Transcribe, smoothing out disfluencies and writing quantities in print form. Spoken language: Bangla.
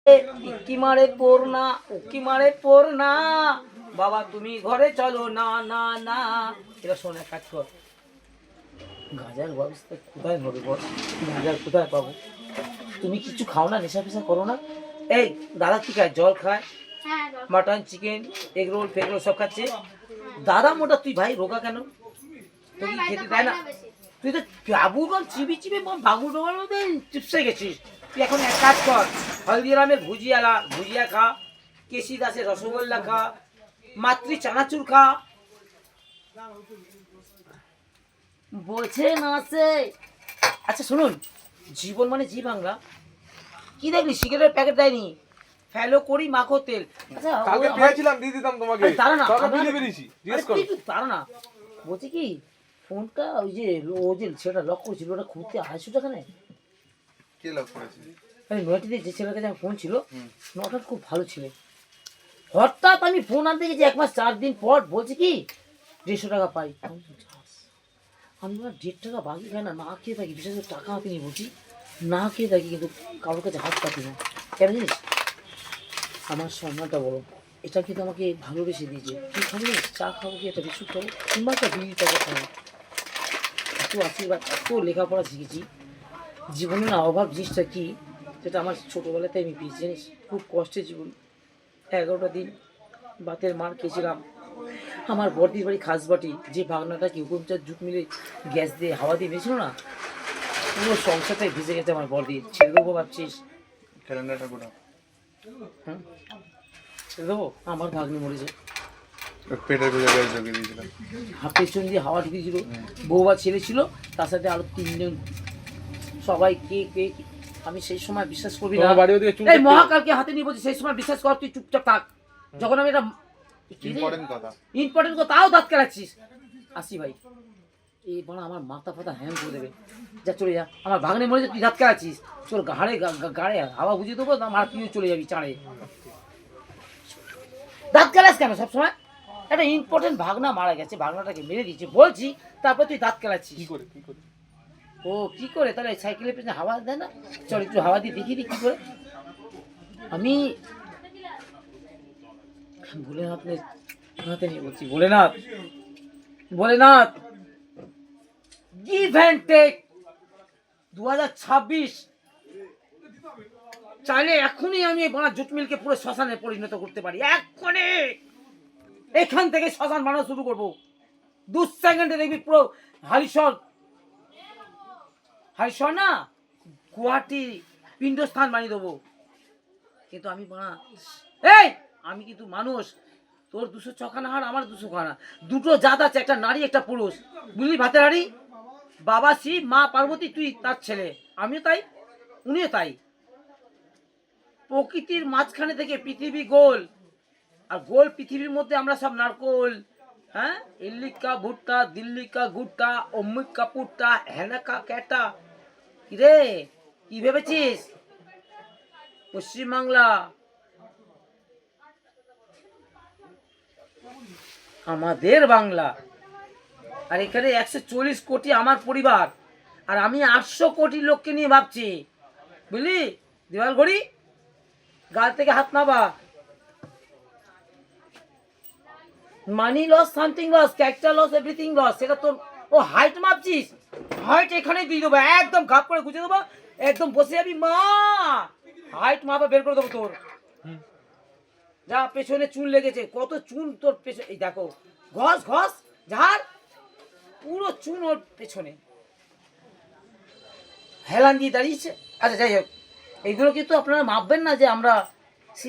ইকি মারে পড় না, উকি মারে পড় না, বাবা তুমি ঘরে চলো না না না। এরা শোনে, কাজ কর। গাঁজার ব্যবস্থা কোথায় হবে বল? গাঁজার কোথায় পাবো? তুমি কিছু খাও না, নেশা ফেশা করো না? এই দাদা কি খায়? জল খায়, mutton chicken egg roll veg roll সব খাচ্ছে। দাদা মোটা, তুই ভাই রোগা কেন? তুই খেতে দেয় না? তুই তো বাবুগল চিবি চিবি বাবু ডোবার মধ্যে চিপসে গেছিস। তুই এখন এক কাজ কর, হলদিরামের ভুজিয়া খা, কেশি দাসের রসগোল্লা খা, মাতৃ চানাচুর খা। বোঝে না সে। আচ্ছা শুনুন, জীবন মানে জি বাংলা। কি দেখলি সিগারেটের প্যাকেট দেয়নি, ফেলো করি মাখো তেল। আচ্ছা কালকে পেয়েছিলাম দিয়ে দিতাম তোমাকে। তারা না বুঝে পেরেছি, জিজ্ঞেস করো। তারা না বলছি কি, ফোনটা ওই যে সেটা লক করেছিল, ওটা খুঁজতে 250 টাকা নেয়। কে লক করেছে? নয়টিতে যে ছেলের কাছে আমার ফোন ছিল, নটা খুব ভালো ছিল। হঠাৎ আমি ফোন আনতে গেছি 1 মাস 4 দিন পর, বলছে কি 150 টাকা পাই। আমি 1.5 টাকা বাকি খাই না, না খেয়ে থাকি, বিশেষ করে টাকা হাতে নিয়ে বলছি, না খেয়ে থাকি, কিন্তু কারোর কাছে হাত পাতি না। কেন জানিস? আমার সম্মানটা বড়, এটা কিন্তু আমাকে ভালোবেসে দিয়েছে। কি খাবো? চা খাবো, কি একটা বিস্কুট খাবো, কিংবা একটা বিড়ি টাকা খাবো। এত আশীর্বাদ, এত লেখাপড়া শিখেছি। জীবনে না অভাব জিনিসটা কি, সেটা আমার ছোটোবেলাতে আমি পেয়েছি জানিস। খুব কষ্টের জীবন। 11টা দিন বাতের মার খেয়েছিলাম। আমার বর্দির বাড়ি খাসবাটি, যে ভাগনাটা কি হুকুমচার জুট মিলে গ্যাস দিয়ে হাওয়া দিয়ে দিয়েছিল না, পুরো সংসারটাই ভিজে গেছে আমার বর্দির। ছেড়ে দেবো ভাবছিস? ক্যালেন্ডারটা কোথাও হ্যাঁ ছেড়ে দেবো? আমার ভাগ্নি মরেছে। পেটের ভেতরে গ্যাস ঢুকিয়ে দিয়েছিলাম। পেছন দিয়ে হাওয়া ঢুকেছিল, বউ বা ছেলে ছিল, তার সাথে আরো 3 জন, সবাই কে। আমি সেই সময় বিশ্বাস করবি না, এই মহাকালকে হাতে নিয়ে বলছি, সেই সময় বিশ্বাস কর, তুই চুপচাপ থাক। যখন আমি এটা ইম্পর্টেন্ট কথা, তাও দাঁত কেলাচ্ছিস। আসি ভাই, এই বড় আমার মাথা ফাতা হ্যাং করে দেবে। যা চলে যা, আমার ভাগ্নে মরে, তুই দাঁত কেলাচ্ছিস, তোর গাড়ে হাওয়া বুঝিয়ে দেবো, আর তুইও চলে যাবি চাঁড়ে। দাঁত কেলাস কেন সবসময়? একটা ইম্পর্টেন্ট ভাগনা মারা গেছে, ভাগনাটাকে মেরে দিয়েছে বলছি, তারপর তুই দাঁত কেলাচ্ছিস। কি করে? ও কি করে? তাহলে সাইকেলের পেছনে হাওয়া দেয় না? চল একটু হাওয়া দিয়ে দেখিয়ে দিই কি করে। আমি ভোলেনাথের হাতে নিয়ে বলছি, ভোলেনাথ গিভ অ্যান্ড টেক 2026। চাইলে এখনই আমি জুট মিলকে পুরো শ্মশানে পরিণত করতে পারি, এক্ষুনি এখান থেকে শ্মশান বানানো শুরু করবো। 2 সেকেন্ডে দেখবি পুরো হারিশর না, গুয়াহাটি পিণ্ডস্থান বানিয়ে দেবো। কিন্তু আমি আমি কিন্তু মানুষ, তোর 200 ছখানা হাড়, আমার 200 খানা, দুটো জাত আছে, একটা নারী একটা পুরুষ, বুঝলি? ভাতের হাড়ি, বাবা শিব মা পার্বতী, তুই তার ছেলে, আমিও তাই, উনিও তাই। প্রকৃতির মাঝখানে থেকে পৃথিবী গোল, আর গোল পৃথিবীর মধ্যে আমরা সব নারকোল। হ্যাঁ, ইল্লিকা ভুট্টা, দিল্লিকা গুট্টা, অম্মিকা পুট্টা, হেনাকা ক্যাটা। কিরে কি ভেবেছিস? পশ্চিমবাংলা আমাদের বাংলা, আর এখানে 140 কোটি আমার পরিবার, আর আমি 800 কোটি লোককে নিয়ে ভাবছি, বুঝলি? দেওয়াল ঘড়ি, গাল থেকে হাত নাবা। Money loss, something loss, character loss, everything loss. সেটা তোর হাইট মাপছিস? হাইট এখানে দিয়ে দেবো, একদম ঘাপ করে গুছিয়ে দেবো, একদম বসে যাবি, মা হাইট মাপা বের করে দেবো তোর। যা, পেছনে চুন লেগেছে, কত চুন তোর পেছনে, এই দেখো, ঘস ঝাড়, পুরো চুন ওর পেছনে, হেলান দিয়ে দাঁড়িয়েছে। আচ্ছা যাই হোক, এইগুলো কিন্তু আপনারা মাপবেন না যে আমরা